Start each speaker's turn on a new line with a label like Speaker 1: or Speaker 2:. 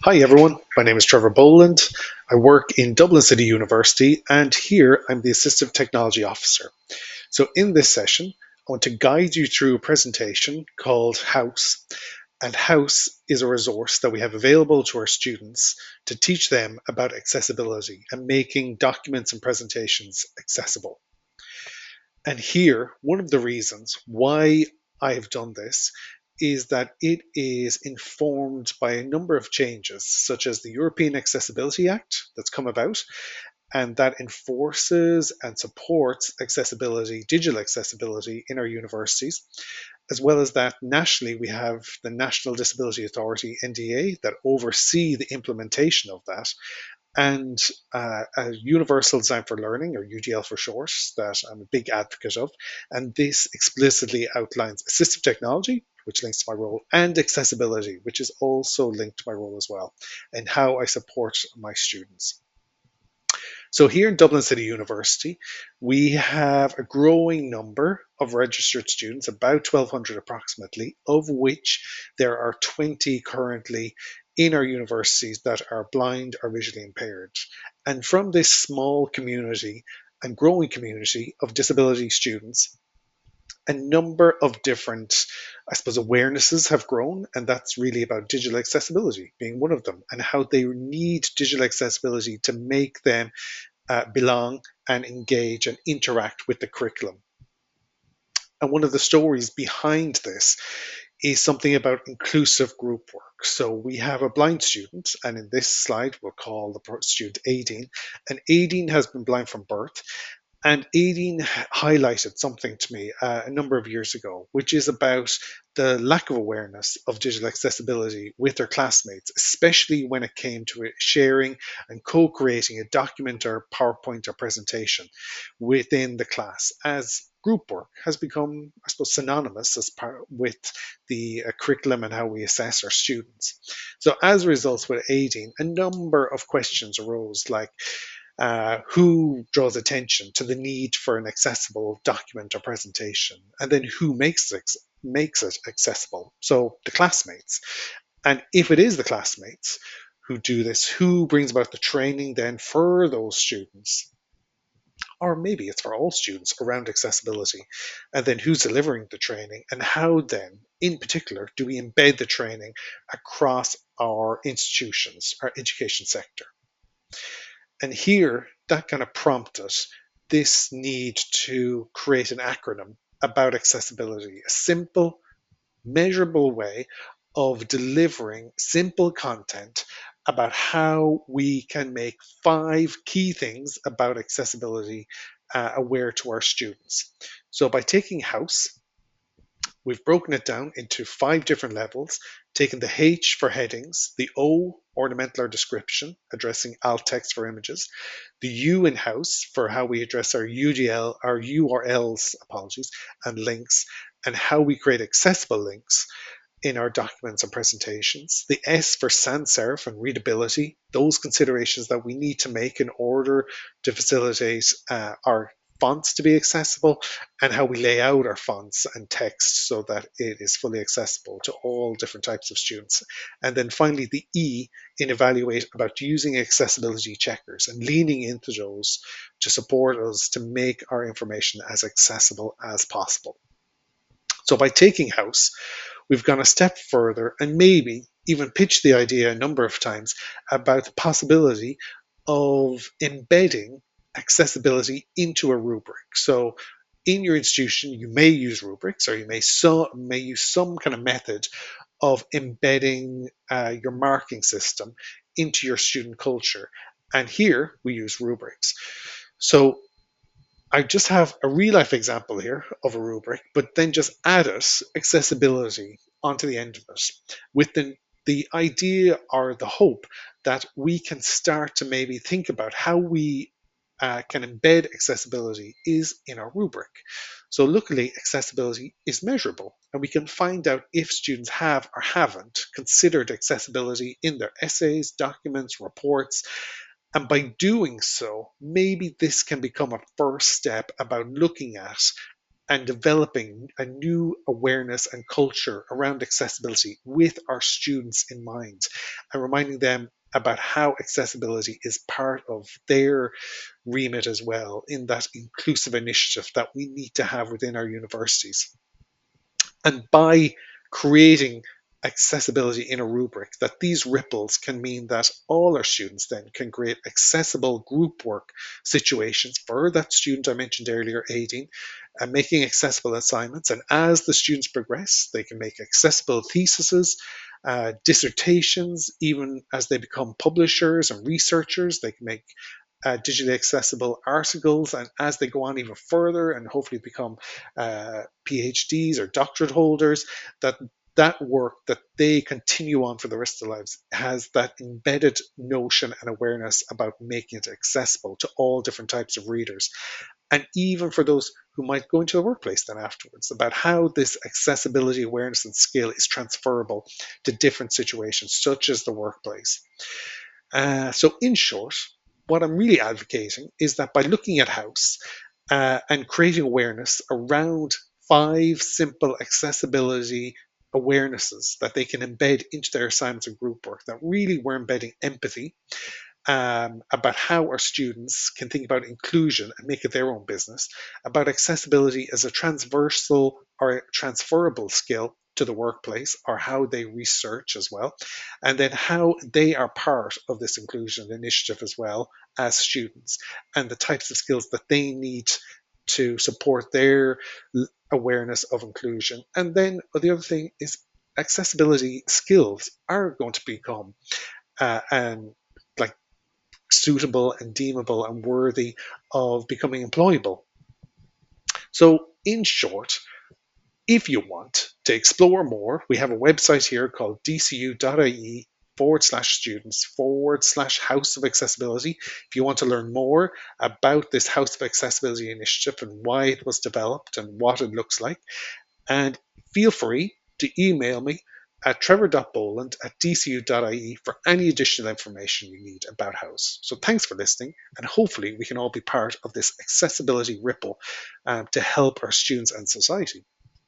Speaker 1: Hi everyone, my name is Trevor Boland. I work in Dublin City University and here I'm the Assistive Technology Officer. So in this session, I want to guide you through a presentation called H.O.U.S.E. And H.O.U.S.E is a resource that we have available to our students to teach them about accessibility and making documents and presentations accessible. And here, one of the reasons why I have done this is that it is informed by a number of changes, such as the European Accessibility Act that's come about, and that enforces and supports accessibility, digital accessibility in our universities, as well as that nationally we have the National Disability Authority, NDA, that oversee the implementation of that, and a Universal Design for Learning, or UDL for short, that I'm a big advocate of. And this explicitly outlines assistive technology, which links to my role, and accessibility, which is also linked to my role as well, and how I support my students. So here in Dublin City University, we have a growing number of registered students, about 1,200 approximately, of which there are 20 currently in our universities that are blind or visually impaired. And from this small community and growing community of disability students, a number of different, I suppose, awarenesses have grown, and that's really about digital accessibility being one of them, and how they need digital accessibility to make them belong and engage and interact with the curriculum. And one of the stories behind this is something about inclusive group work. So we have a blind student, and in this slide, we'll call the student Aideen. And Aideen has been blind from birth. And Aideen highlighted something to me a number of years ago, which is about the lack of awareness of digital accessibility with her classmates, especially when it came to sharing and co-creating a document or PowerPoint or presentation within the class, as group work has become, I suppose, synonymous as part with the curriculum and how we assess our students. So as a result, with Aideen, a number of questions arose, like who draws attention to the need for an accessible document or presentation, and then who makes it accessible. So the classmates, and if it is the classmates who do this, who brings about the training then for those students, or maybe it's for all students around accessibility, and then who's delivering the training, and how then, in particular, do we embed the training across our institutions, our education sector. And here, that kind of prompted this need to create an acronym about accessibility, a simple, measurable way of delivering simple content about how we can make 5 key things about accessibility aware to our students. So by taking H.O.U.S.E, we've broken it down into 5 different levels, taking the H for headings, the O, ornamental or description, addressing alt text for images, the U in H.O.U.S E for how we address our UDL, our URLs, apologies, and links, and how we create accessible links in our documents and presentations. The S for sans serif and readability, those considerations that we need to make in order to facilitate our fonts to be accessible, and how we lay out our fonts and text so that it is fully accessible to all different types of students. And then finally, the E in evaluate, about using accessibility checkers and leaning into those to support us to make our information as accessible as possible. So by taking H.O.U.S E, we've gone a step further and maybe even pitched the idea a number of times about the possibility of embedding accessibility into a rubric. So in your institution, you may use rubrics, or you may use some kind of method of embedding your marking system into your student culture. And here we use rubrics. So I just have a real life example here of a rubric, but then just added accessibility onto the end of it with the idea or the hope that we can start to maybe think about how we can embed accessibility is in our rubric. So luckily, accessibility is measurable, and we can find out if students have or haven't considered accessibility in their essays, documents, reports, and by doing so, maybe this can become a first step about looking at and developing a new awareness and culture around accessibility with our students in mind, and reminding them about how accessibility is part of their remit as well in that inclusive initiative that we need to have within our universities. And by creating accessibility in a rubric, that these ripples can mean that all our students then can create accessible group work situations for that student I mentioned earlier, aiding and making accessible assignments. And as the students progress, they can make accessible theses, dissertations. Even as they become publishers and researchers, they can make digitally accessible articles, and as they go on even further and hopefully become PhDs or doctorate holders, that work that they continue on for the rest of their lives has that embedded notion and awareness about making it accessible to all different types of readers, and even for those who might go into the workplace then afterwards, about how this accessibility awareness and skill is transferable to different situations such as the workplace. So, in short, what I'm really advocating is that by looking at H.O.U.S.E and creating awareness around 5 simple accessibility awarenesses that they can embed into their assignments and group work, that really we're embedding empathy, about how our students can think about inclusion and make it their own business, about accessibility as a transversal or transferable skill to the workplace, or how they research as well, and then how they are part of this inclusion initiative as well as students, and the types of skills that they need to support their awareness of inclusion. And then the other thing is accessibility skills are going to become and like suitable and deemable and worthy of becoming employable. So, in short, if you want to explore more, we have a website here called dcu.ie/students/House of Accessibility. If you want to learn more about this House of Accessibility initiative and why it was developed and what it looks like, and feel free to email me at trevor.boland@dcu.ie for any additional information you need about H.O.U.S.E. So thanks for listening, and hopefully we can all be part of this accessibility ripple to help our students and society.